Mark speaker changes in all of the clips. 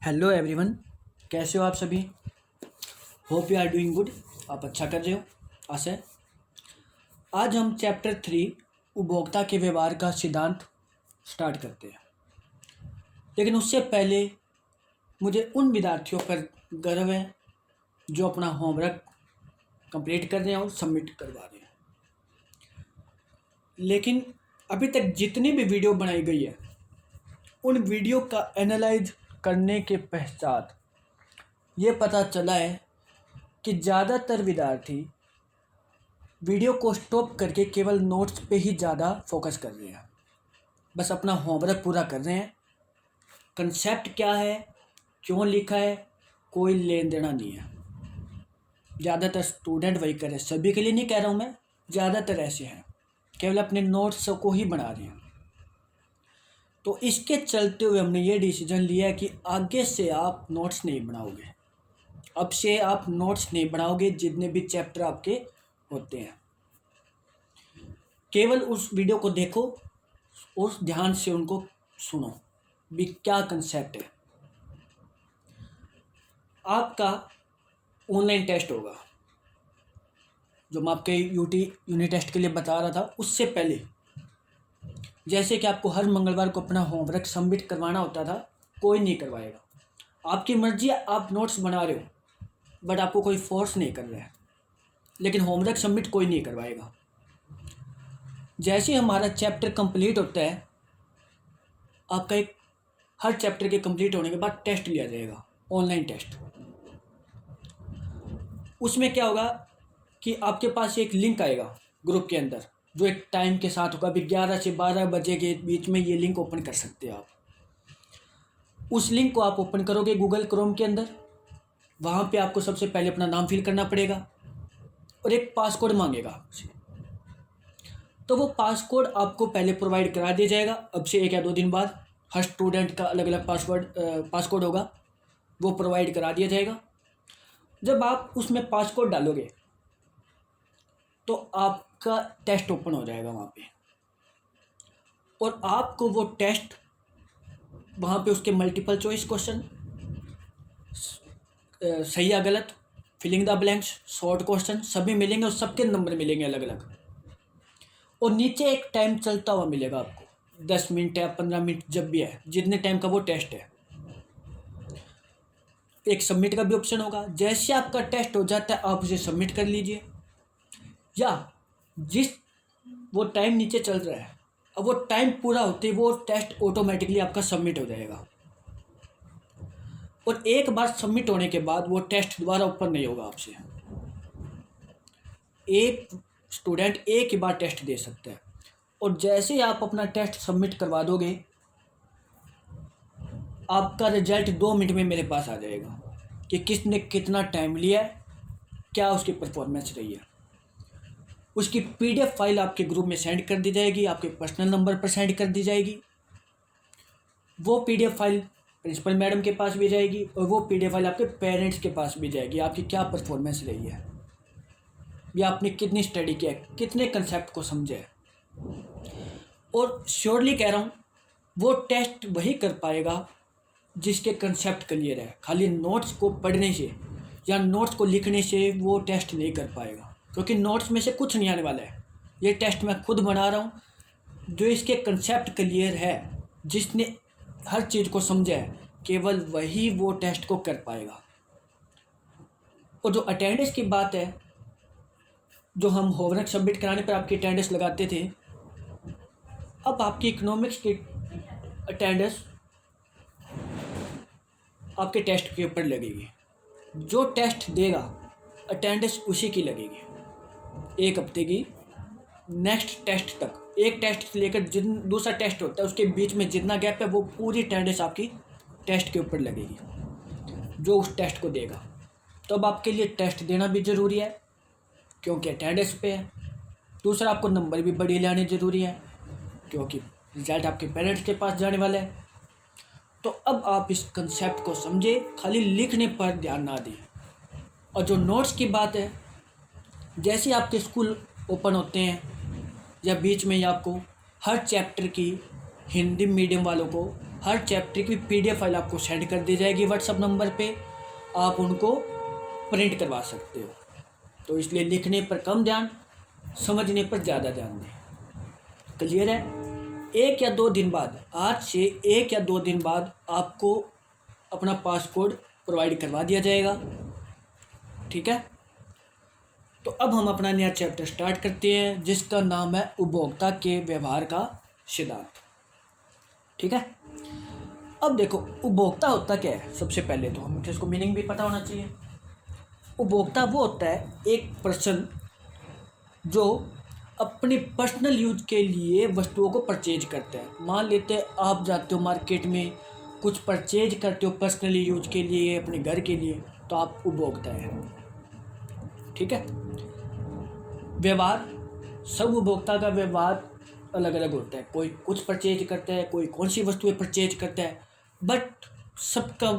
Speaker 1: Hello everyone, कैसे हो आप सभी। Hope you are doing good. आप अच्छा कर रहे हो आशा है। आज हम चैप्टर 3 उपभोक्ता के व्यवहार का सिद्धांत स्टार्ट करते हैं। लेकिन उससे पहले मुझे उन विद्यार्थियों पर गर्व है जो अपना होमवर्क कंप्लीट कर रहे हैं और सबमिट करवा रहे हैं। लेकिन अभी तक जितनी भी वीडियो बनाई गई है उन वीडियो का एनालाइज करने के पश्चात ये पता चला है कि ज़्यादातर विद्यार्थी वीडियो को स्टॉप करके केवल नोट्स पे ही ज़्यादा फोकस कर रहे हैं। बस अपना होमवर्क पूरा कर रहे हैं। कंसेप्ट क्या है, क्यों लिखा है, कोई लेन देना नहीं है। ज़्यादातर स्टूडेंट वही कर रहे हैं, सभी के लिए नहीं कह रहा हूँ मैं, ज़्यादातर ऐसे हैं, केवल अपने नोट्स को ही बना रहे हैं। तो इसके चलते हुए हमने ये डिसीजन लिया है कि आगे से आप नोट्स नहीं बनाओगे। अब से आप नोट्स नहीं बनाओगे। जितने भी चैप्टर आपके होते हैं केवल उस वीडियो को देखो, उस ध्यान से उनको सुनो भी क्या कंसेप्ट है। आपका ऑनलाइन टेस्ट होगा, जो मैं आपके यूनिट टेस्ट के लिए बता रहा था। उससे पहले जैसे कि आपको हर मंगलवार को अपना होमवर्क सबमिट करवाना होता था, कोई नहीं करवाएगा। आपकी मर्जी है, आप नोट्स बना रहे हो बट आपको कोई फोर्स नहीं कर रहा है, लेकिन होमवर्क सबमिट कोई नहीं करवाएगा। जैसे हमारा चैप्टर कंप्लीट होता है, आपका एक हर चैप्टर के कंप्लीट होने के बाद टेस्ट लिया जाएगा, ऑनलाइन टेस्ट। उसमें क्या होगा कि आपके पास एक लिंक आएगा ग्रुप के अंदर, जो एक टाइम के साथ होगा। अभी 11 से 12 बजे के बीच में ये लिंक ओपन कर सकते हो आप। उस लिंक को आप ओपन करोगे गूगल क्रोम के अंदर। वहाँ पे आपको सबसे पहले अपना नाम फिल करना पड़ेगा और एक पासकोड मांगेगा आपसे। तो वो पासकोड आपको पहले प्रोवाइड करा दिया जाएगा। अब से 1 या 2 दिन बाद हर स्टूडेंट का अलग अलग पासकोड होगा, वो प्रोवाइड करा दिया जाएगा। जब आप उसमें पासकोड डालोगे तो आपका टेस्ट ओपन हो जाएगा वहाँ पे, और आपको वो टेस्ट वहाँ पे उसके मल्टीपल चॉइस क्वेश्चन, सही या गलत, filling the blanks, short question सभी मिलेंगे और सबके नंबर मिलेंगे अलग अलग। और नीचे एक टाइम चलता हुआ मिलेगा आपको, 10 मिनट या 15 मिनट, जब भी है जितने टाइम का वो टेस्ट है। एक सबमिट का भी ऑप्शन होगा। जैसे आपका टेस्ट हो जाता है आप उसे सबमिट कर लीजिए, या जिस वो टाइम नीचे चल रहा है, अब वो टाइम पूरा होते ही वो टेस्ट ऑटोमेटिकली आपका सबमिट हो जाएगा। और एक बार सबमिट होने के बाद वो टेस्ट दोबारा ओपन नहीं होगा आपसे। एक स्टूडेंट एक ही बार टेस्ट दे सकता है। और जैसे ही आप अपना टेस्ट सबमिट करवा दोगे, आपका रिजल्ट 2 मिनट में मेरे पास आ जाएगा कि किसने कितना टाइम लिया है, क्या उसकी परफॉर्मेंस रही है। उसकी PDF फाइल आपके ग्रुप में सेंड कर दी जाएगी, आपके पर्सनल नंबर पर सेंड कर दी जाएगी। वो PDF फाइल प्रिंसिपल मैडम के पास भी जाएगी और वो PDF फाइल आपके पेरेंट्स के पास भी जाएगी, आपकी क्या परफॉर्मेंस रही है, या आपने कितनी स्टडी किया है, कितने कंसेप्ट को समझा है। और श्योरली कह रहा हूँ, वो टेस्ट वही कर पाएगा जिसके कंसेप्ट क्लियर है। खाली नोट्स को पढ़ने से या नोट्स को लिखने से वो टेस्ट नहीं कर पाएगा, क्योंकि नोट्स में से कुछ नहीं आने वाला है। ये टेस्ट मैं खुद बना रहा हूँ। जो इसके कंसेप्ट क्लियर है, जिसने हर चीज़ को समझा है, केवल वही वो टेस्ट को कर पाएगा। और जो अटेंडेंस की बात है, जो हम होमवर्क सबमिट कराने पर आपकी अटेंडेंस लगाते थे, अब आपकी इकोनॉमिक्स की अटेंडेंस आपके टेस्ट के ऊपर लगेगी। जो टेस्ट देगा अटेंडेंस उसी की लगेगी 1 हफ्ते की। नेक्स्ट टेस्ट तक, एक टेस्ट से लेकर जिन दूसरा टेस्ट होता है उसके बीच में जितना गैप है, वो पूरी अटेंडेंस आपकी टेस्ट के ऊपर लगेगी, जो उस टेस्ट को देगा। तो अब आपके लिए टेस्ट देना भी ज़रूरी है, क्योंकि अटेंडेंस पे है। दूसरा, आपको नंबर भी बढ़िया लाने ज़रूरी है, क्योंकि रिजल्ट आपके पेरेंट्स के पास जाने वाला है। तो अब आप इस कंसेप्ट को समझे, खाली लिखने पर ध्यान ना दें। और जो नोट्स की बात है, जैसे आपके स्कूल ओपन होते हैं या बीच में ही आपको हर चैप्टर की हिंदी मीडियम वालों को हर चैप्टर की PDF फाइल आपको सेंड कर दी जाएगी व्हाट्सअप नंबर पे, आप उनको प्रिंट करवा सकते हो। तो इसलिए लिखने पर कम ध्यान, समझने पर ज़्यादा ध्यान दें। क्लियर है? 1 या 2 दिन बाद, आज से 1 या 2 दिन बाद आपको अपना पासकोड प्रोवाइड करवा दिया जाएगा। ठीक है, तो अब हम अपना नया चैप्टर स्टार्ट करते हैं जिसका नाम है उपभोक्ता के व्यवहार का सिद्धांत। ठीक है, अब देखो उपभोक्ता होता क्या है। सबसे पहले तो हमें इसको मीनिंग भी पता होना चाहिए। उपभोक्ता वो होता है एक पर्सन जो अपने पर्सनल यूज के लिए वस्तुओं को परचेज करता है। मान लेते हैं आप जाते हो मार्केट में, कुछ परचेज करते हो पर्सनली यूज के लिए, अपने घर के लिए, तो आप उपभोक्ता है। ठीक है, व्यवहार, सब उपभोक्ता का व्यवहार अलग अलग होता है। कोई कुछ परचेज करता है, कोई कौन सी वस्तुएं परचेज करता है, बट सबका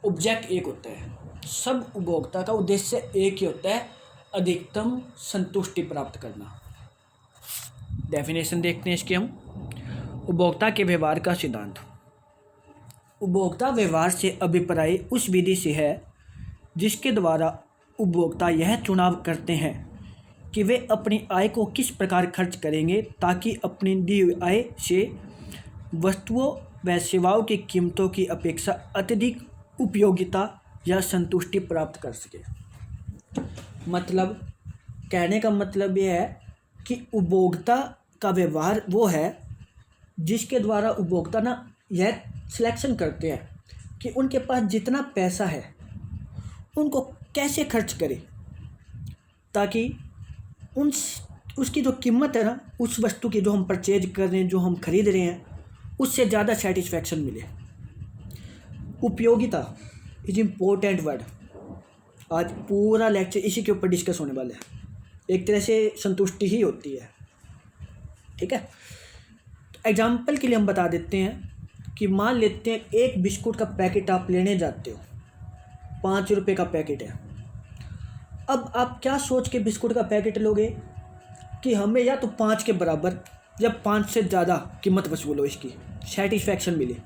Speaker 1: ऑब्जेक्ट एक होता है। सब उपभोक्ता का उद्देश्य एक ही होता है, अधिकतम संतुष्टि प्राप्त करना। डेफिनेशन देखते हैं इसके हम। उपभोक्ता के व्यवहार का सिद्धांत। उपभोक्ता व्यवहार से अभिप्राय उस विधि से है जिसके द्वारा उपभोक्ता यह चुनाव करते हैं कि वे अपनी आय को किस प्रकार खर्च करेंगे ताकि अपनी दी हुई आय से वस्तुओं व सेवाओं की कीमतों की अपेक्षा अत्यधिक उपयोगिता या संतुष्टि प्राप्त कर सके। मतलब कहने का मतलब यह है कि उपभोक्ता का व्यवहार वो है जिसके द्वारा उपभोक्ता ना यह सिलेक्शन करते हैं कि उनके पास जितना पैसा है उनको कैसे खर्च करें ताकि उसकी जो कीमत है ना, उस वस्तु की जो हम परचेज कर रहे हैं, जो हम खरीद रहे हैं, उससे ज़्यादा सेटिस्फैक्शन मिले। उपयोगिता इज इम्पोर्टेंट वर्ड। आज पूरा लेक्चर इसी के ऊपर डिस्कस होने वाला है। एक तरह से संतुष्टि ही होती है। ठीक है, एग्जाम्पल के लिए हम बता देते हैं कि मान लेते हैं एक बिस्कुट का पैकेट आप लेने जाते हो, 5 रुपये का पैकेट है। अब आप क्या सोच के बिस्कुट का पैकेट लोगे कि हमें या तो 5 के बराबर या 5 से ज़्यादा कीमत वसूलो, इसकी सेटिस्फैक्शन मिले।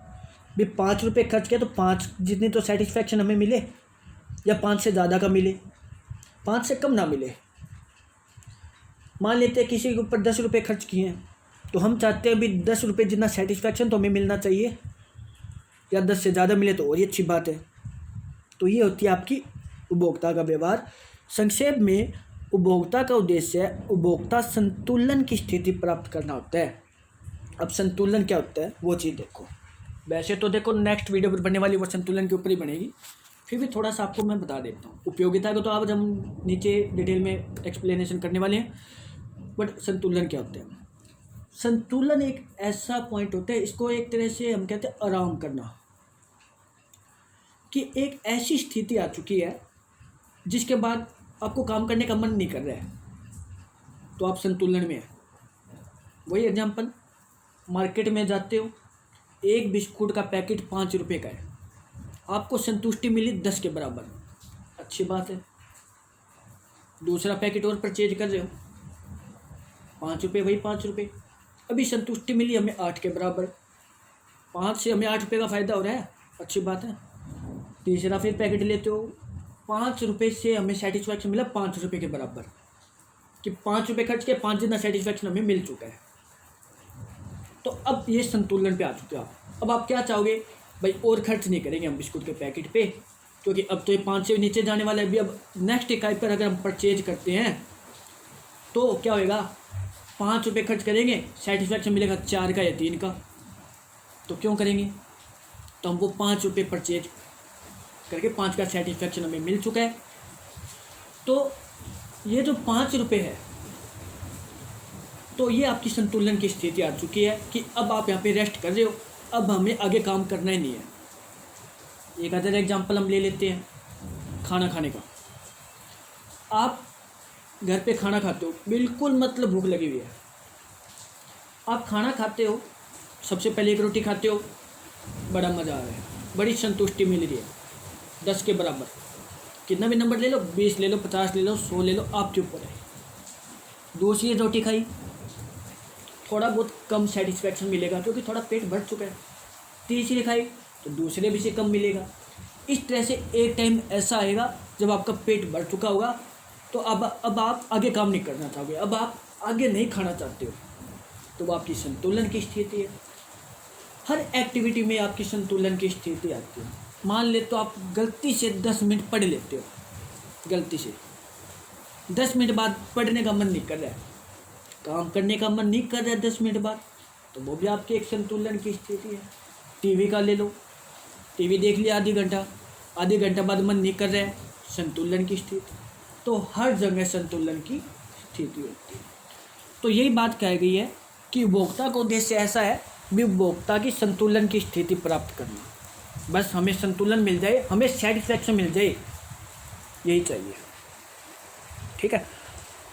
Speaker 1: भी 5 रुपये खर्च किया तो 5 जितनी तो सेटिस्फैक्शन हमें मिले, या 5 से ज़्यादा का मिले, 5 से कम ना मिले। मान लेते हैं किसी के ऊपर 10 रुपये खर्च किए हैं, तो हम चाहते हैं भी 10 रुपये जितना सेटिस्फैक्शन तो हमें मिलना चाहिए, या 10 से ज़्यादा मिले तो और ही अच्छी बात है। तो ये होती है आपकी उपभोक्ता का व्यवहार। संक्षेप में उपभोक्ता का उद्देश्य उपभोक्ता संतुलन की स्थिति प्राप्त करना होता है। अब संतुलन क्या होता है वो चीज़ देखो। वैसे तो देखो नेक्स्ट वीडियो पर बनने वाली वो संतुलन के ऊपर ही बनेगी, फिर भी थोड़ा सा आपको मैं बता देता हूँ। उपयोगिता को तो आज हम नीचे डिटेल में एक्सप्लेनेशन करने वाले हैं, बट संतुलन क्या होता है। संतुलन एक ऐसा पॉइंट होता है, इसको एक तरह से हम कहते हैं आराम करना, कि एक ऐसी स्थिति आ चुकी है जिसके बाद आपको काम करने का मन नहीं कर रहा है, तो आप संतुलन में है। वही एग्जांपल, मार्केट में जाते हो, एक बिस्कुट का पैकेट 5 रुपये का है, आपको संतुष्टि मिली 10 के बराबर, अच्छी बात है। दूसरा पैकेट और परचेज कर रहे हो, 5 रुपये, वही 5 रुपये, अभी संतुष्टि मिली हमें 8 के बराबर, 5 से हमें 8 रुपये का फ़ायदा हो रहा है, अच्छी बात है। तीसरा फिर पैकेट लेते हो, 5 रुपये से हमें सेटिस्फैक्शन मिला 5 रुपये के बराबर, कि 5 रुपये खर्च के 5 जितना सेटिस्फैक्शन हमें मिल चुका है। तो अब ये संतुलन पे आ चुके हो आप। अब आप क्या चाहोगे, भाई और खर्च नहीं करेंगे हम बिस्कुट के पैकेट पे, क्योंकि अब तो ये 5 से नीचे जाने वाला है। अभी अब नेक्स्ट इकाई पर अगर हम परचेज करते हैं तो क्या होएगा, 5 रुपये खर्च करेंगे, सेटिस्फैक्शन मिलेगा 4 का या 3 का, तो क्यों करेंगे। तो हम वो 5 रुपये परचेज करके 5 का सेटिस्फैक्शन हमें मिल चुका है। तो ये जो 5 रुपये है, तो ये आपकी संतुलन की स्थिति आ चुकी है कि अब आप यहाँ पे रेस्ट कर रहे हो, अब हमें आगे काम करना ही नहीं है। एक अदर एग्जांपल हम ले लेते हैं, खाना खाने का। आप घर पे खाना खाते हो, बिल्कुल मतलब भूख लगी हुई है, आप खाना खाते हो, सबसे पहले एक रोटी खाते हो, बड़ा मज़ा आ रहा है, बड़ी संतुष्टि मिल रही है, 10 के बराबर, कितना भी नंबर ले लो, 20 ले लो, 50 ले लो, 100 ले लो, आपके ऊपर है। दूसरी रोटी खाई, थोड़ा बहुत कम सेटिस्फैक्शन मिलेगा क्योंकि थोड़ा पेट भर चुका है, तीसरी खाई तो दूसरे भी से कम मिलेगा। इस तरह से एक टाइम ऐसा आएगा जब आपका पेट भर चुका होगा, तो अब आप आगे काम नहीं करना चाहोगे, अब आप आगे नहीं खाना चाहते हो, तो वो आपकी संतुलन की स्थिति है। हर एक्टिविटी में आपकी संतुलन की स्थिति आती है। मान ले तो आप गलती से 10 मिनट पढ़ लेते हो, गलती से 10 मिनट बाद पढ़ने का मन नहीं कर रहा है, काम करने का मन नहीं कर रहा है 10 मिनट बाद, तो वो भी आपकी एक संतुलन की स्थिति है। टीवी का ले लो, टीवी देख लिया आधे घंटा बाद मन नहीं कर रहा है, संतुलन की स्थिति। तो हर जगह संतुलन की स्थिति होती है। तो यही बात कही गई है कि उपभोक्ता का उद्देश्य ऐसा है भी उपभोक्ता की संतुलन की स्थिति प्राप्त करना। बस हमें संतुलन मिल जाए, हमें सेटिस्फैक्शन मिल जाए, यही चाहिए। ठीक है।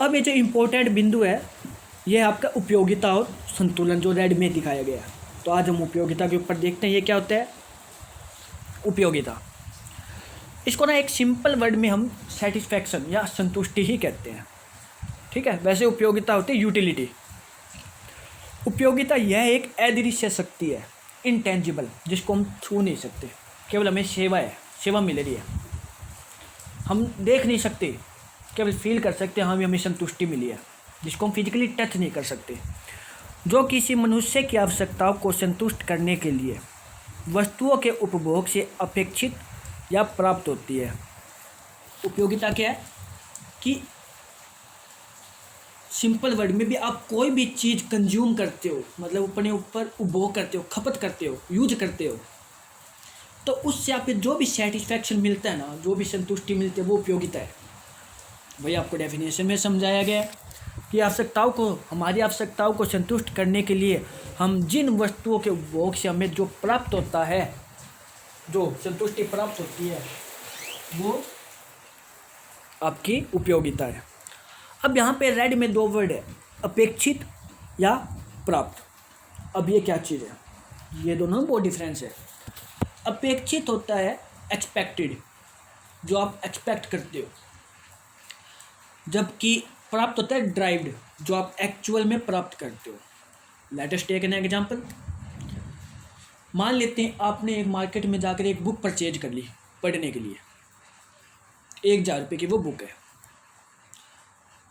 Speaker 1: अब ये जो इम्पोर्टेंट बिंदु है ये है आपका उपयोगिता और संतुलन, जो रेड में दिखाया गया है। तो आज हम उपयोगिता के ऊपर देखते हैं ये क्या होता है। उपयोगिता, इसको ना एक सिंपल वर्ड में हम सेटिस्फैक्शन या संतुष्टि ही कहते हैं। ठीक है। वैसे उपयोगिता होती है यूटिलिटी। उपयोगिता यह एक अदृश्य शक्ति है, इंटेंजिबल, जिसको हम छू नहीं सकते, केवल हमें सेवा मिल रही है, हम देख नहीं सकते, केवल फील कर सकते हैं, हाँ भी हमें संतुष्टि मिली है, जिसको हम फिजिकली टच नहीं कर सकते, जो किसी मनुष्य की आवश्यकताओं को संतुष्ट करने के लिए वस्तुओं के उपभोग से अपेक्षित या प्राप्त होती है। उपयोगिता क्या है कि सिंपल वर्ड में भी आप कोई भी चीज़ कंज्यूम करते हो, मतलब अपने ऊपर उपभोग करते हो, खपत करते हो, यूज करते हो, तो उससे आपको जो भी सेटिस्फैक्शन मिलता है ना, जो भी संतुष्टि मिलती है, वो उपयोगिता है। वही आपको डेफिनेशन में समझाया गया है कि हमारी आवश्यकताओं को संतुष्ट करने के लिए हम जिन वस्तुओं के उपभोग से हमें जो प्राप्त होता है, जो संतुष्टि प्राप्त होती है, वो आपकी उपयोगिता है। अब यहाँ पे रेड में 2 वर्ड है, अपेक्षित या प्राप्त। अब ये क्या चीज़ है, ये दोनों बहुत डिफरेंस है। अपेक्षित होता है एक्सपेक्टेड, जो आप एक्सपेक्ट करते हो, जबकि प्राप्त होता है ड्राइव्ड, जो आप एक्चुअल में प्राप्त करते हो। Let us take an example. मान लेते हैं आपने एक मार्केट में जाकर एक बुक परचेज कर ली पढ़ने के लिए, 1000 रुपये की वो बुक है,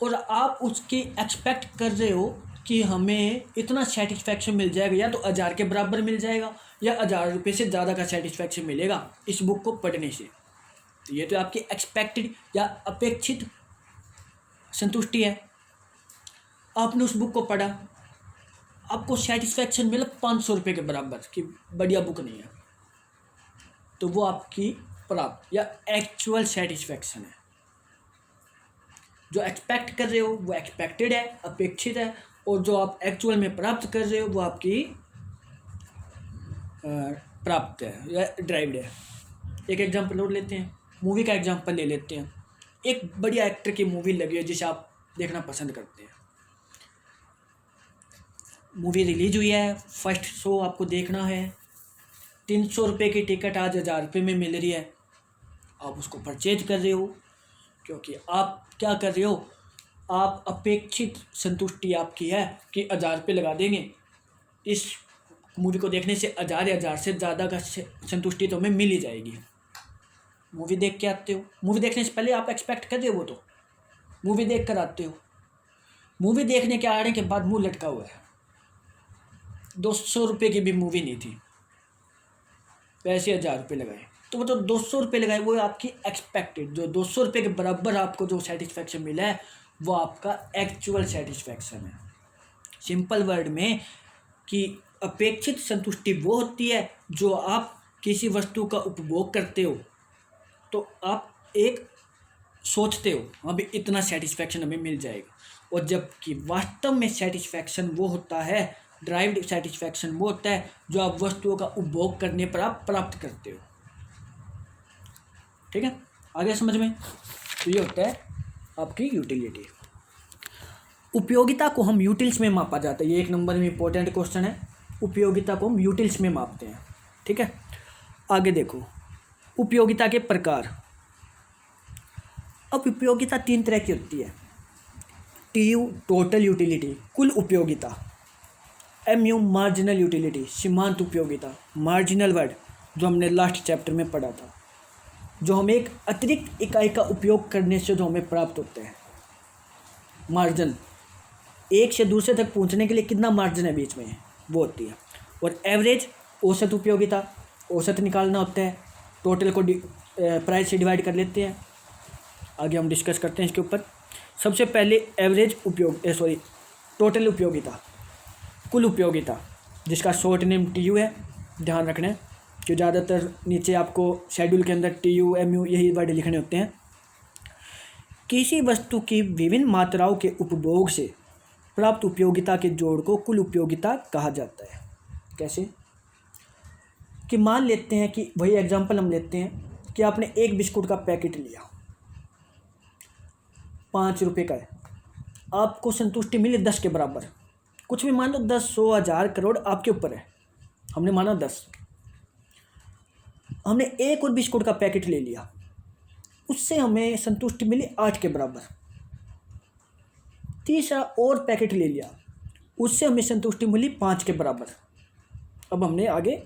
Speaker 1: और आप उसकी एक्सपेक्ट कर रहे हो कि हमें इतना सेटिस्फैक्शन मिल जाएगा, या तो 1000 के बराबर मिल जाएगा या 1000 रुपये से ज़्यादा का सेटिस्फैक्शन मिलेगा इस बुक को पढ़ने से। तो ये तो आपकी एक्सपेक्टेड या अपेक्षित संतुष्टि है। आपने उस बुक को पढ़ा, आपको सेटिस्फैक्शन मिला 500 रुपये के बराबर कि बढ़िया बुक नहीं है, तो वो आपकी प्राप्त या एक्चुअल सेटिस्फैक्शन है। जो एक्सपेक्ट कर रहे हो वो एक्सपेक्टेड है, अपेक्षित है, और जो आप एक्चुअल में प्राप्त कर रहे हो वो आपकी प्राप्त है या ड्राइव्ड है। एक एग्जांपल और लेते हैं, मूवी का एग्जांपल ले लेते हैं। एक बढ़िया एक्टर की मूवी लगी है जिसे आप देखना पसंद करते हैं, मूवी रिलीज हुई है, फर्स्ट शो आपको देखना है, 300 रुपये की टिकट आज 1000 रुपये में मिल रही है, आप उसको परचेज कर रहे हो, क्योंकि आप क्या कर रहे हो, आप अपेक्षित संतुष्टि आपकी है कि 1000 रुपये लगा देंगे, इस मूवी को देखने से 1000 से ज़्यादा का संतुष्टि तो हमें मिल ही जाएगी। मूवी देख के आते हो, मूवी देखने से पहले आप एक्सपेक्ट कर रहे हो, वो तो मूवी देख कर आते हो, मूवी देखने के आने के बाद मुंह लटका हुआ है, 200 रुपये की भी मूवी नहीं थी, पैसे 1000 रुपये लगाए, तो वो तो 200 रुपये लगाए, वो आपकी एक्सपेक्टेड, जो 200 रुपये के बराबर आपको जो सेटिस्फैक्शन मिला है वो आपका एक्चुअल सेटिस्फैक्शन है। सिंपल वर्ड में कि अपेक्षित संतुष्टि वो होती है जो आप किसी वस्तु का उपभोग करते हो तो आप एक सोचते हो अभी इतना सेटिस्फैक्शन हमें मिल जाएगा, और जबकि वास्तव में सेटिस्फैक्शन वो होता है, ड्राइव्ड सेटिस्फैक्शन वो होता है जो आप वस्तुओं का उपभोग करने पर आप प्राप्त करते हो। ठीक है, आगे समझ में। तो ये होता है आपकी यूटिलिटी। उपयोगिता को हम यूटिल्स में मापा जाता है, ये 1 नंबर में इंपॉर्टेंट क्वेश्चन है, उपयोगिता को हम यूटिल्स में मापते हैं। ठीक है, आगे देखो उपयोगिता के प्रकार। अब उपयोगिता 3 तरह की होती है, TU टोटल यूटिलिटी, कुल उपयोगिता, MU मार्जिनल यूटिलिटी, सीमांत उपयोगिता, मार्जिनल वर्ड जो हमने लास्ट चैप्टर में पढ़ा था, जो हमें एक अतिरिक्त इकाई का उपयोग करने से जो हमें प्राप्त होते हैं। मार्जिन, एक से दूसरे तक पहुंचने के लिए कितना मार्जिन है बीच में, वो होती है। और एवरेज, औसत उपयोगिता, औसत निकालना होता है, टोटल को प्राइस से डिवाइड कर लेते हैं। आगे हम डिस्कस करते हैं इसके ऊपर। सबसे पहले एवरेज टोटल उपयोगिता, कुल उपयोगिता, जिसका शॉर्ट नेम TU है। ध्यान रखना है कि ज़्यादातर नीचे आपको शेड्यूल के अंदर TU MU यही वर्ड लिखने होते हैं। किसी वस्तु की विभिन्न मात्राओं के उपभोग से प्राप्त उपयोगिता के जोड़ को कुल उपयोगिता कहा जाता है। कैसे कि मान लेते हैं कि वही एग्जांपल हम लेते हैं कि आपने एक बिस्कुट का पैकेट लिया, 5 रुपये का है, आपको संतुष्टि मिली 10 के बराबर। कुछ भी मान लो, 10, 100, 1000, करोड़, आपके ऊपर है। हमने माना 10, हमने एक और बिस्कुट का पैकेट ले लिया, उससे हमें संतुष्टि मिली 8 के बराबर। तीसरा और पैकेट ले लिया, उससे हमें संतुष्टि मिली 5 के बराबर। अब हमने आगे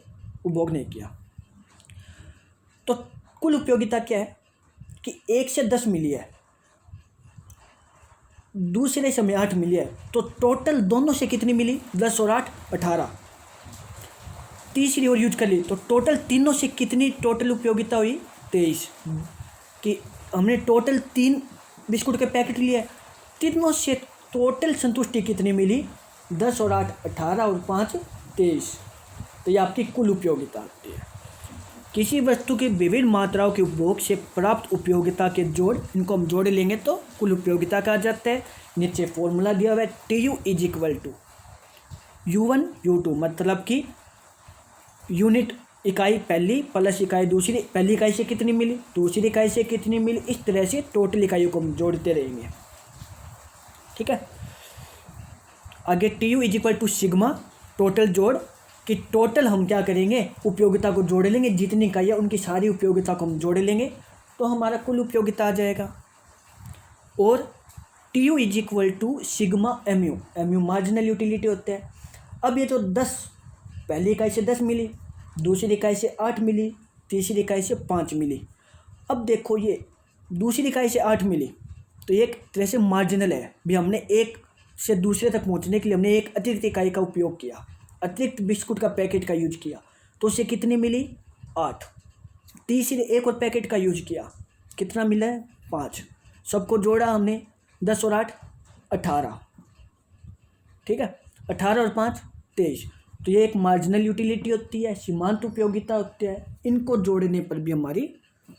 Speaker 1: उपभोग नहीं किया। तो कुल उपयोगिता क्या है कि 1 से 10 मिली है, दूसरे से हमें 8 मिली है, तो टोटल दोनों से कितनी मिली, 10 और 8, 18। तीसरी और यूज कर ली तो टोटल तीनों से कितनी टोटल उपयोगिता हुई, 23। कि हमने टोटल 3 बिस्कुट के पैकेट लिए, तीनों से टोटल संतुष्टि कितनी मिली, 10 और 8, 18 और 5, 23। तो ये आपकी कुल उपयोगिता होती है। किसी वस्तु की विभिन्न मात्राओं के उपभोग से प्राप्त उपयोगिता के जोड़, इनको हम जोड़ लेंगे तो कुल उपयोगिता कहा जाता है। नीचे फॉर्मूला दिया हुआ है, TU = U1 U2, मतलब कि यूनिट इकाई पहली प्लस इकाई दूसरी, पहली इकाई से कितनी मिली, दूसरी इकाई से कितनी मिली, इस तरह से टोटल इकाइयों को हम जोड़ते रहेंगे। ठीक है। आगे TU = सिग्मा, टोटल जोड़, कि टोटल हम क्या करेंगे, उपयोगिता को जोड़ लेंगे, जितनी इकाइयाँ उनकी सारी उपयोगिता को हम जोड़ लेंगे तो हमारा कुल उपयोगिता आ जाएगा। और TU = sigma MU marginal utility होता है। अब ये तो 10, पहली इकाई से 10 मिली, दूसरी इकाई से 8 मिली, तीसरी इकाई से 5 मिली। अब देखो ये दूसरी इकाई से 8 मिली तो ये एक तरह से मार्जिनल है भी, हमने एक से दूसरे तक पहुंचने के लिए हमने एक अतिरिक्त इकाई का उपयोग किया, अतिरिक्त बिस्कुट का पैकेट का यूज किया, तो उससे कितनी मिली, 8। तीसरे एक और पैकेट का यूज किया, कितना मिला है, 5। सबको जोड़ा हमने, 10 और 8, 18। ठीक है, 18 और 5, 23। तो ये एक मार्जिनल यूटिलिटी होती है, सीमांत उपयोगिता होती है। इनको जोड़ने पर भी हमारी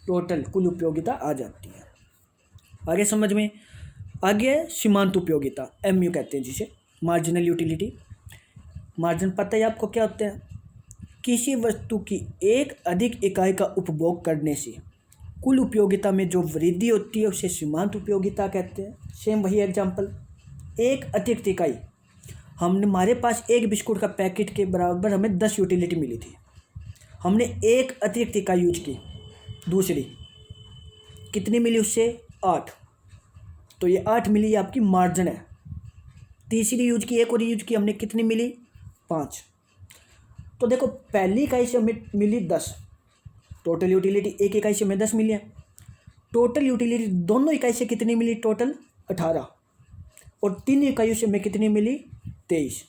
Speaker 1: टोटल कुल उपयोगिता आ जाती है। आगे समझ में, आगे है सीमांत उपयोगिता, MU कहते हैं जिसे, मार्जिनल यूटिलिटी। मार्जिन पता है आपको क्या होता है, किसी वस्तु की एक अधिक इकाई का उपभोग करने से कुल उपयोगिता में जो वृद्धि होती है उसे सीमांत उपयोगिता कहते हैं। सेम वही एग्जांपल, एक अतिरिक्त इकाई, हमारे पास एक बिस्कुट का पैकेट के बराबर हमें 10 यूटिलिटी मिली थी, हमने एक अतिरिक्त इकाई यूज की, दूसरी कितनी मिली उससे, 8। तो ये 8 मिली, ये आपकी मार्जिन है। तीसरी यूज की, एक और यूज की, हमने कितनी मिली, 5। तो देखो पहली इकाई से हमें मिली 10, टोटल यूटिलिटी एक इकाई से हमें 10 मिली है। टोटल यूटिलिटी दोनों इकाई से कितनी मिली, टोटल 18। और 3 इकाइयों से हमें कितनी मिली, 23।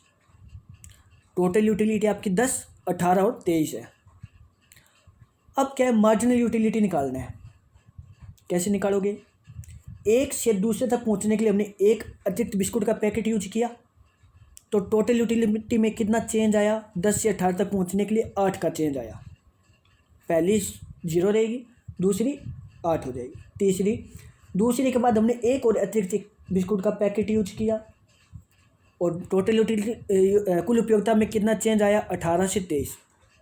Speaker 1: टोटल यूटिलिटी आपकी 10, 18 और 23 है। अब क्या है, मार्जिनल यूटिलिटी निकालना है। कैसे निकालोगे, एक से दूसरे तक पहुंचने के लिए हमने एक अतिरिक्त बिस्कुट का पैकेट यूज किया, तो टोटल यूटिलिटी में कितना चेंज आया, 10 से 18 तक पहुंचने के लिए 8 का चेंज आया। पहली 0 रहेगी, दूसरी 8 हो जाएगी, तीसरी, दूसरी के बाद हमने एक और अतिरिक्त बिस्कुट का पैकेट यूज किया और टोटल यूटिलिटी कुल उपयोगिता में कितना चेंज आया, 18 से 23,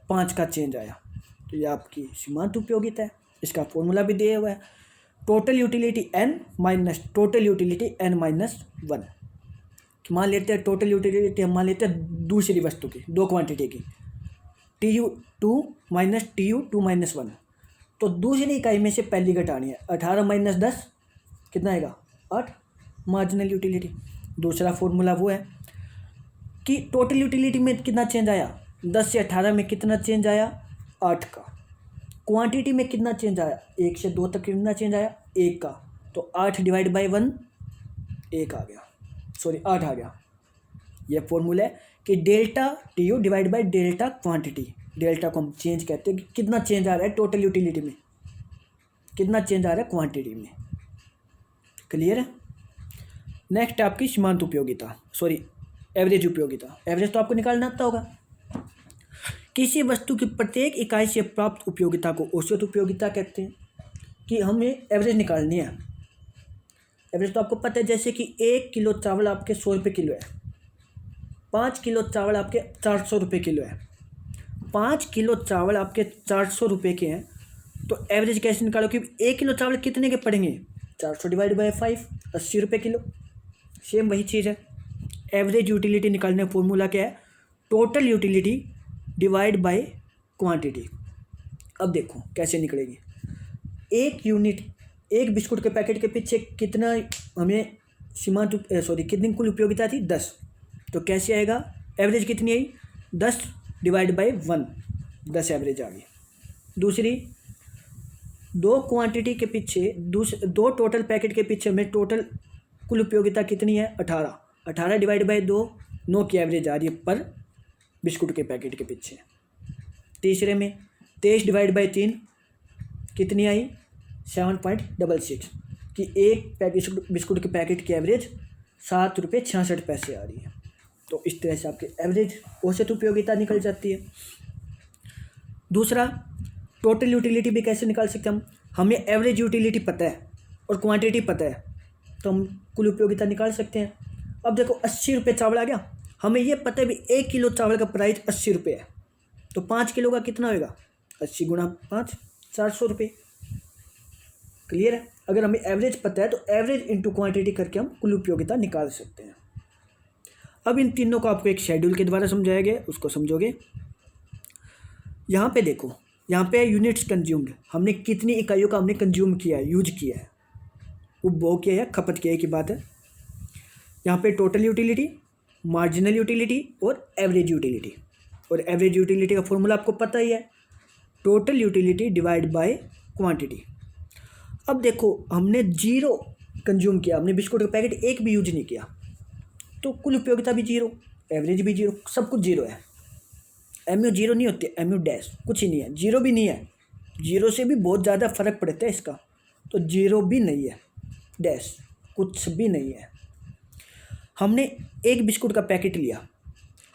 Speaker 1: 5 का चेंज आया। तो ये आपकी सीमांत उपयोगिता है। इसका फॉर्मूला भी दिया हुआ है, total utility n minus total utility n - 1। मान लेते हैं टोटल यूटिलिटी हम मान लेते हैं दूसरी वस्तु की, 2 क्वांटिटी की, TU2 माइनस TU2 - 1। तो दूसरी इकाई में से पहली घटानी है, 18 - 10 कितना आएगा, 8, मार्जिनल यूटिलिटी। दूसरा फॉर्मूला वो है, कि टोटल यूटिलिटी में कितना चेंज आया, 10 से 18 में कितना चेंज आया, 8 का। क्वांटिटी में कितना चेंज आया, 1 से 2 तक कितना चेंज आया, 1 का। तो 8 डिवाइड बाई 1 1 आ गया, सॉरी 8 आ गया। ये फॉर्मूला है कि delta T divide by delta quantity. Delta को हम चेंज कहते हैं कि कितना चेंज आ रहा है टोटल यूटिलिटी में, कितना चेंज आ रहा है क्वांटिटी में। क्लियर है। नेक्स्ट है आपकी सीमांत उपयोगिता, सॉरी एवरेज उपयोगिता। एवरेज तो आपको निकालना आता होगा। किसी वस्तु की प्रत्येक इकाई से प्राप्त उपयोगिता को औसत उपयोगिता कहते हैं। कि हमें एवरेज निकालनी है। एवरेज तो आपको पता है, जैसे कि 1 किलो चावल आपके 100 रुपये किलो है, 5 किलो चावल आपके 400 रुपये किलो है। 5 किलो चावल आपके 400 रुपये के हैं, तो एवरेज कैसे निकालो कि 1 किलो चावल कितने के पड़ेंगे, 400 डिवाइड बाई 5, 80 रुपये किलो। सेम वही चीज़ है। एवरेज यूटिलिटी निकालने का फॉर्मूला क्या है, total utility divide by quantity. अब देखो कैसे निकलेगी। एक यूनिट, एक बिस्कुट के पैकेट के पीछे कितना हमें सीमांत कितनी कुल उपयोगिता थी, 10। तो कैसे आएगा, एवरेज कितनी आई, 10 डिवाइड बाई 1, 10 एवरेज आ गई। दूसरी, 2 क्वांटिटी के पीछे, 2 टोटल पैकेट के पीछे हमें टोटल कुल उपयोगिता कितनी है, 18। 18 डिवाइड बाई 2, 9 की एवरेज आ रही है पर बिस्कुट के पैकेट के पीछे। तीसरे में 23 डिवाइड बाई 3 कितनी आई, 7.66, कि एक बिस्कुट के पैकेट की एवरेज 7 रुपये 66 पैसे आ रही है। तो इस तरह से आपकी एवरेज औसत उपयोगिता निकल जाती है। दूसरा, टोटल यूटिलिटी भी कैसे निकाल सकते हैं हम। हमें एवरेज यूटिलिटी पता है और क्वांटिटी पता है, तो हम कुल उपयोगिता निकाल सकते हैं। अब देखो 80 रुपये चावल आ गया, हमें ये पता है भी 1 किलो चावल का प्राइस 80 रुपये है, तो 5 किलो का कितना होगा, 80 गुणा 5, 400 रुपये। क्लियर है। अगर हमें एवरेज पता है तो एवरेज इंटू क्वांटिटी करके हम कुल उपयोगिता निकाल सकते हैं। अब इन तीनों को आपको एक शेड्यूल के द्वारा समझाया गया, उसको समझोगे। यहाँ पे देखो, यहाँ पे यूनिट्स कंज्यूम्ड, हमने कितनी इकाइयों का हमने कंज्यूम किया है, यूज किया है, उपभोग किया है, खपत किया है की बात है। यहाँ पे टोटल यूटिलिटी, मार्जिनल यूटिलिटी और एवरेज यूटिलिटी। और एवरेज यूटिलिटी का फॉर्मूला आपको पता ही है, total utility divide by quantity. अब देखो हमने 0 कंज्यूम किया, हमने बिस्कुट का पैकेट एक भी यूज नहीं किया, तो कुल उपयोगिता भी 0, एवरेज भी 0, सब कुछ 0 है। एमयू 0 नहीं होती, एमयू डैश कुछ ही नहीं है, 0 भी नहीं है, 0 से भी बहुत ज़्यादा फर्क पड़ता है इसका, तो 0 भी नहीं है, डैश कुछ भी नहीं है। हमने एक बिस्कुट का पैकेट लिया,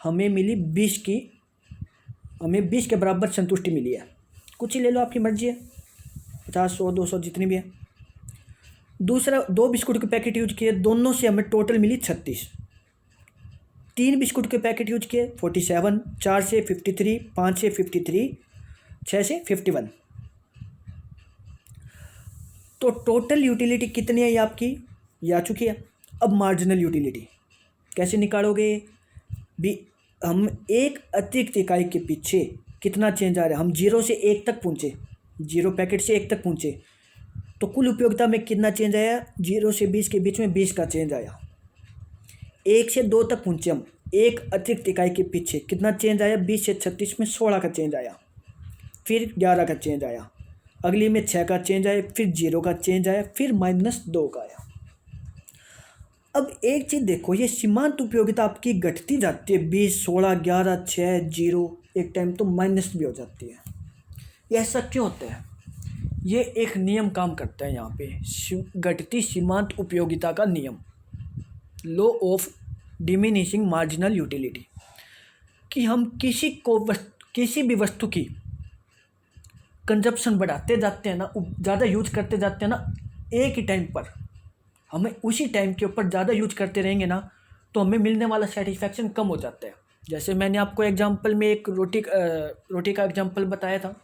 Speaker 1: हमें मिली 20 की, हमें 20 के बराबर संतुष्टि मिली है, कुछ ही ले लो आपकी मर्जी है, 50, 100, 200 जितनी भी है। दूसरा, 2 बिस्कुट के पैकेट यूज किए, दोनों से हमें टोटल मिली 36। 3 बिस्कुट के पैकेट यूज किए, 47, 4 से 53, 5 से 53, 6 से 51। तो टोटल यूटिलिटी कितनी है ये आपकी, ये आ चुकी है। अब मार्जिनल यूटिलिटी कैसे निकालोगे भी, हम एक अतिरिक्त इकाई के पीछे कितना चेंज आ रहा है, हम 0 से 1 तक पहुँचे, 0 पैकेट से 1 तक पहुँचे, तो कुल उपयोगिता में कितना चेंज आया, 0 से 20 के बीच में 20 का चेंज आया। 1 से 2 तक पहुँचे हम, एक अतिरिक्त इकाई के पीछे कितना चेंज आया, 20 से 36 में 16 का चेंज आया, फिर 11 का चेंज आया, अगली में 6 का चेंज आया, फिर 0 का चेंज आया, फिर -2 का आया। अब एक चीज़ देखो, ये सीमांत उपयोगिता आपकी घटती जाती है, 20, 16, 11, 6, 0, एक टाइम तो माइनस भी हो जाती है। ये ऐसा क्यों होता है, ये एक नियम काम करता है यहाँ पे, घटती सीमांत उपयोगिता का नियम, law of diminishing marginal utility, कि हम किसी भी वस्तु की कंजप्शन बढ़ाते जाते हैं ना, ज़्यादा यूज करते जाते हैं ना, एक ही टाइम पर हमें उसी टाइम के ऊपर ज़्यादा यूज करते रहेंगे ना, तो हमें मिलने वाला सेटिस्फैक्शन कम हो जाता है। जैसे मैंने आपको एग्जांपल में एक रोटी का एग्जांपल बताया था,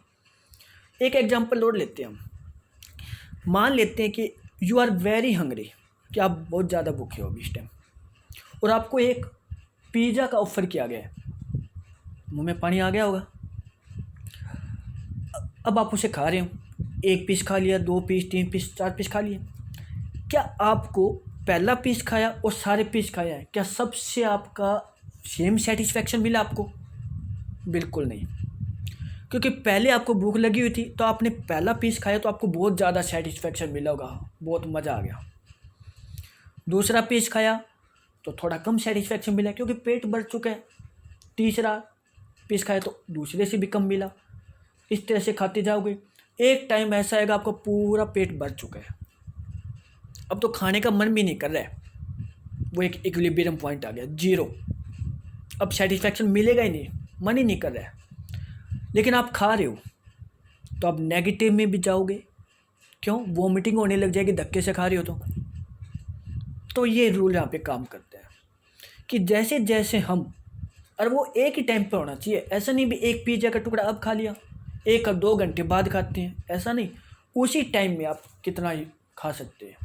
Speaker 1: एक एग्जांपल और लेते हैं हम। मान लेते हैं कि यू आर वेरी हंग्री, कि आप बहुत ज़्यादा भूखे हो इस टाइम, और आपको एक पिज़्ज़ा का ऑफ़र किया गया है, मुँह में पानी आ गया होगा। अब आप उसे खा रहे हो, 1 पीस खा लिया, 2 पीस, 3 पीस, 4 पीस खा लिए। क्या आपको पहला पीस खाया और सारे पीस खाया है, क्या सबसे आपका सेम सेटिस्फैक्शन मिला आपको? बिल्कुल नहीं, क्योंकि पहले आपको भूख लगी हुई थी तो आपने पहला पीस खाया तो आपको बहुत ज़्यादा सेटिस्फैक्शन मिला होगा, बहुत मज़ा आ गया। दूसरा पीस खाया तो थोड़ा कम सेटिस्फैक्शन मिला क्योंकि पेट भर चुका है। तीसरा पीस खाया तो दूसरे से भी कम मिला। इस तरह से खाते जाओगे, एक टाइम ऐसा आएगा आपको पूरा पेट भर चुका है, अब तो खाने का मन भी नहीं कर रहा है। वो एक इक्विलिब्रियम पॉइंट आ गया, जीरो। अब सेटिस्फैक्शन मिलेगा ही नहीं, मन ही नहीं कर रहा है, लेकिन आप खा रहे हो तो आप नेगेटिव में भी जाओगे। क्यों? वॉमिटिंग होने लग जाएगी धक्के से खा रहे हो तो ये रूल यहाँ पे काम करते हैं कि जैसे जैसे हम, और वो एक ही टाइम पे होना चाहिए। ऐसा नहीं भी एक पिज़्ज़ा का टुकड़ा अब खा लिया, 1 और 2 घंटे बाद खाते हैं, ऐसा नहीं, उसी टाइम में आप कितना ही खा सकते हैं।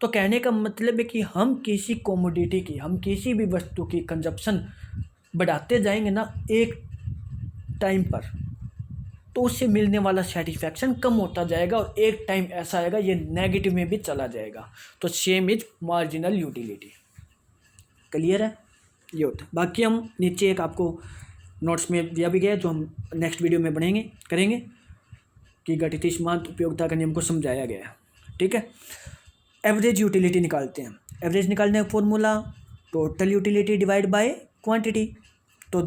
Speaker 1: तो कहने का मतलब है कि हम किसी कमोडिटी की, हम किसी भी वस्तु की कंजप्शन बढ़ाते जाएंगे ना एक टाइम पर, तो उससे मिलने वाला सेटिस्फैक्शन कम होता जाएगा और एक टाइम ऐसा आएगा ये नेगेटिव में भी चला जाएगा। तो same is marginal utility. Clear है? ये होता है। बाकी हम नीचे एक आपको नोट्स में दिया भी गया है जो हम नेक्स्ट वीडियो में करेंगे कि घटित सीमांत उपयोगिता का नियम को समझाया गया है। ठीक है, एवरेज यूटिलिटी निकालते हैं। एवरेज निकालने का formula total utility divide by quantity. तो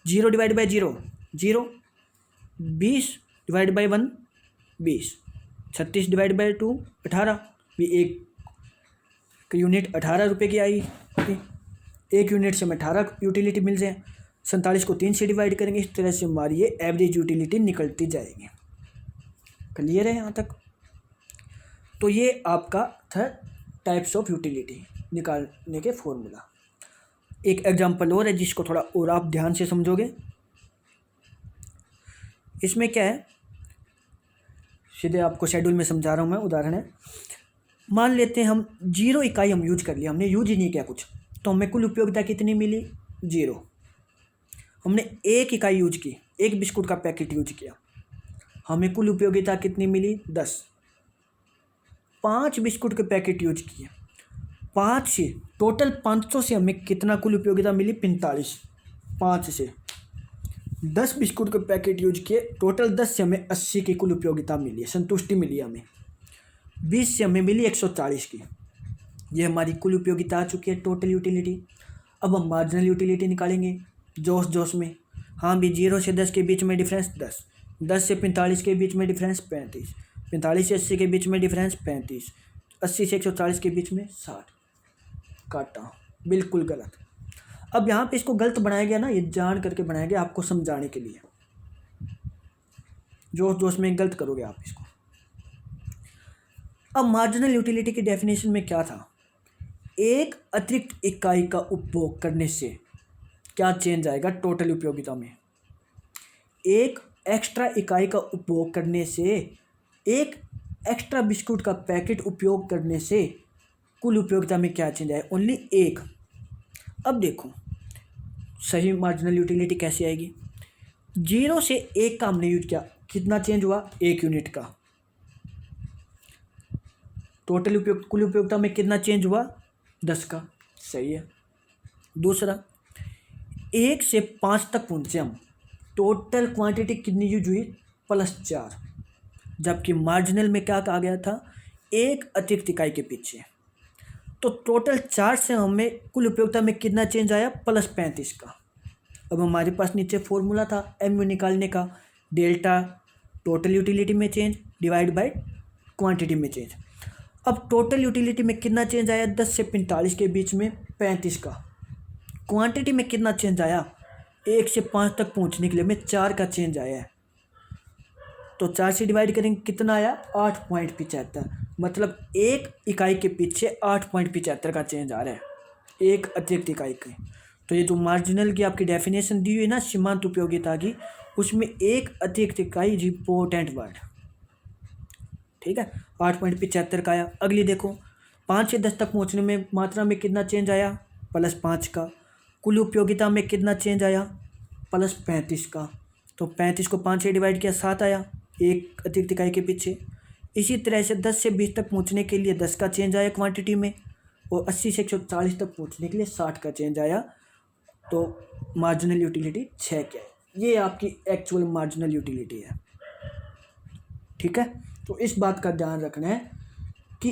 Speaker 1: 0 divide by 0 0, 20 divide by 1 20, 36 divide by 2 18, भी एक यूनिट 18 रुपये की आई थी। एक यूनिट से हमें 18 यूटिलिटी मिल जाए। 47 को 3 से डिवाइड करेंगे, इस तरह से हमारी ये एवरेज यूटिलिटी निकलती जाएगी। क्लियर है यहाँ तक? तो ये आपका था टाइप्स ऑफ यूटिलिटी निकालने के फॉर्मूला। एक एग्जांपल और है जिसको थोड़ा और आप ध्यान से समझोगे। इसमें क्या है, सीधे आपको शेड्यूल में समझा रहा हूँ मैं, उदाहरण है। मान लेते हैं हम 0 इकाई हम यूज कर लिया, हमने यूज ही नहीं किया कुछ, तो हमें कुल उपयोगिता कितनी मिली? 0। हमने 1 इकाई यूज की, 1 बिस्कुट का पैकेट यूज किया, हमें कुल उपयोगिता कितनी मिली? 10। 5 बिस्कुट के पैकेट यूज किए, 5 से टोटल 500 से हमें कितना कुल उपयोगिता मिली? 45। 5 से 10 बिस्कुट के पैकेट यूज किए, टोटल 10 से हमें 80 की कुल उपयोगिता मिली है, संतुष्टि मिली हमें। 20 से हमें मिली 140 की। ये हमारी कुल उपयोगिता आ चुकी है, टोटल यूटिलिटी। अब हम मार्जिनल यूटिलिटी निकालेंगे जोश में। हाँ भी 0 से 10 के बीच में डिफरेंस 10, 10 से 45 के बीच में डिफरेंस 35, 45 से 80 के बीच में डिफरेंस 35, 80 से 140 के बीच में 60। काटा, बिल्कुल गलत। अब यहाँ पे इसको गलत बनाया गया ना, ये जान करके बनाया गया आपको समझाने के लिए। जोश में गलत करोगे आप इसको। अब मार्जिनल यूटिलिटी की डेफिनेशन में क्या था? एक अतिरिक्त इकाई का उपभोग करने से क्या चेंज आएगा टोटल उपयोगिता में? एक एक्स्ट्रा इकाई का उपभोग करने से, एक एक्स्ट्रा बिस्कुट का पैकेट उपयोग करने से कुल उपयोगिता में क्या चेंज आएगा? ओनली एक। अब देखो सही मार्जिनल यूटिलिटी कैसे आएगी? 0 से 1 का हमने यूज किया, कितना चेंज हुआ? 1 यूनिट का। टोटल कुल उपयोगिता में कितना चेंज हुआ? 10 का। सही है। दूसरा, 1 से 5 तक पहुँचे हम, टोटल क्वांटिटी कितनी यूज हुई? +4। जबकि मार्जिनल में क्या कहा गया था? एक अतिरिक्त इकाई के पीछे। तो टोटल 4 से हमें कुल उपयोगिता में कितना चेंज आया? +35 का। अब हमारे पास नीचे फॉर्मूला था MU निकालने का, डेल्टा टोटल यूटिलिटी में चेंज डिवाइड बाय क्वांटिटी में चेंज। अब टोटल यूटिलिटी में कितना चेंज आया? 10 से 45 के बीच में 35 का। क्वांटिटी में कितना चेंज आया? 1 से 5 तक पहुंचने के लिए हमें 4 का चेंज आया है। तो 4 से डिवाइड करेंगे, कितना आया? 8.75। मतलब एक इकाई के पीछे 8.75 का चेंज आ रहा है, एक अतिरिक्त इकाई के। तो ये जो मार्जिनल की आपकी डेफिनेशन दी हुई है ना सीमांत उपयोगिता की, उसमें एक अतिरिक्त इकाई इंपॉर्टेंट वर्ड। ठीक है, 8.75 का आया। अगली देखो, 5 से 10 तक पहुंचने में मात्रा में कितना चेंज आया? +5 का। कुल उपयोगिता में कितना चेंज आया? +35 का। तो 35 को 5 से डिवाइड किया, 7 आया, एक अतिरिक्त इकाई के पीछे। इसी तरह से 10 से 20 तक पहुंचने के लिए 10 का चेंज आया क्वांटिटी में, और 80 से 140 तक पहुंचने के लिए 60 का चेंज आया तो मार्जिनल यूटिलिटी 6 क्या है, ये आपकी एक्चुअल मार्जिनल यूटिलिटी है। ठीक है, तो इस बात का ध्यान रखना है कि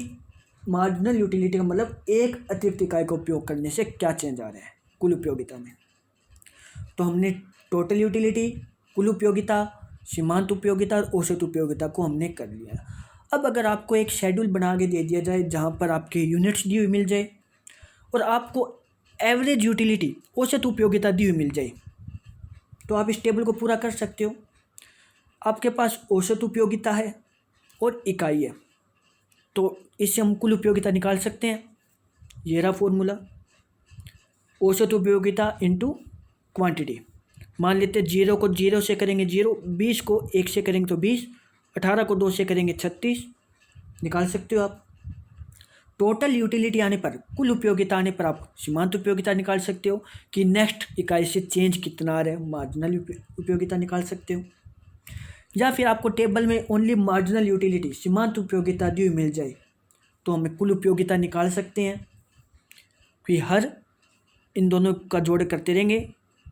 Speaker 1: मार्जिनल यूटिलिटी का मतलब एक अतिरिक्त इकाई का उपयोग करने से क्या चेंज आ रहा है कुल उपयोगिता में। तो हमने टोटल यूटिलिटी, कुल उपयोगिता, सीमांत उपयोगिता और औसत उपयोगिता को हमने कर लिया। अब अगर आपको एक शेड्यूल बना के दे दिया जाए जहाँ पर आपके यूनिट्स दी हुई मिल जाए और आपको एवरेज यूटिलिटी, औसत उपयोगिता दी हुई मिल जाए, तो आप इस टेबल को पूरा कर सकते हो। आपके पास औसत उपयोगिता है और इकाई है, तो इससे हम कुल उपयोगिता निकाल सकते हैं। ये रहा फॉर्मूला, औसत उपयोगिता इंटू क्वांटिटी। मान लेते हैं 0 को 0 से करेंगे 0, 20 को 1 से करेंगे तो 20, 18 को 2 से करेंगे 36, निकाल सकते हो आप। टोटल यूटिलिटी आने पर, कुल उपयोगिता आने पर आप सीमांत उपयोगिता निकाल सकते हो कि नेक्स्ट इकाई से चेंज कितना आ रहा है, मार्जिनल उपयोगिता निकाल सकते हो। या फिर आपको टेबल में ओनली मार्जिनल यूटिलिटी, सीमांत उपयोगिता दी हुई मिल जाए तो हमें कुल उपयोगिता निकाल सकते हैं कि हर इन दोनों का जोड़ करते रहेंगे।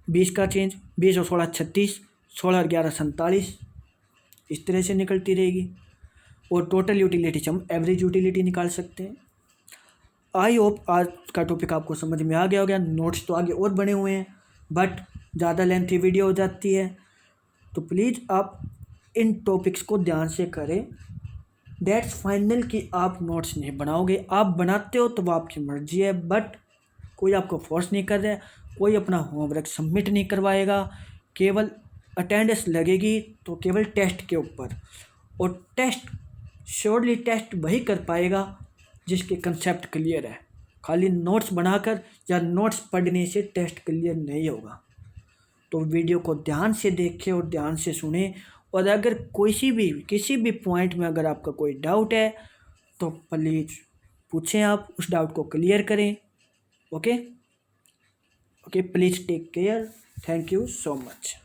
Speaker 1: 20 का चेंज, 20 और 16 36, 16 और 11 47, इस तरह से निकलती रहेगी। और टोटल यूटिलिटी से हम एवरेज यूटिलिटी निकाल सकते हैं। आई होप आज का टॉपिक आपको समझ में आ गया होगा। नोट्स तो आगे और बने हुए हैं बट ज़्यादा लेंथी वीडियो हो जाती है, तो प्लीज़ आप इन टॉपिक्स को ध्यान से करें। दैट्स फाइनल कि आप नोट्स नहीं बनाओगे, आप बनाते हो तो वो आपकी मर्जी है, बट कोई आपको फोर्स नहीं कर रहा है, कोई अपना होमवर्क सबमिट नहीं करवाएगा। केवल अटेंडेंस लगेगी तो केवल टेस्ट के ऊपर, और टेस्ट श्योरली टेस्ट वही कर पाएगा जिसके कंसेप्ट क्लियर है। खाली नोट्स बनाकर या नोट्स पढ़ने से टेस्ट क्लियर नहीं होगा। तो वीडियो को ध्यान से देखें और ध्यान से सुने, और अगर किसी भी पॉइंट में अगर आपका कोई डाउट है तो प्लीज़ पूछें, आप उस डाउट को क्लियर करें। Okay, please take care. Thank you so much.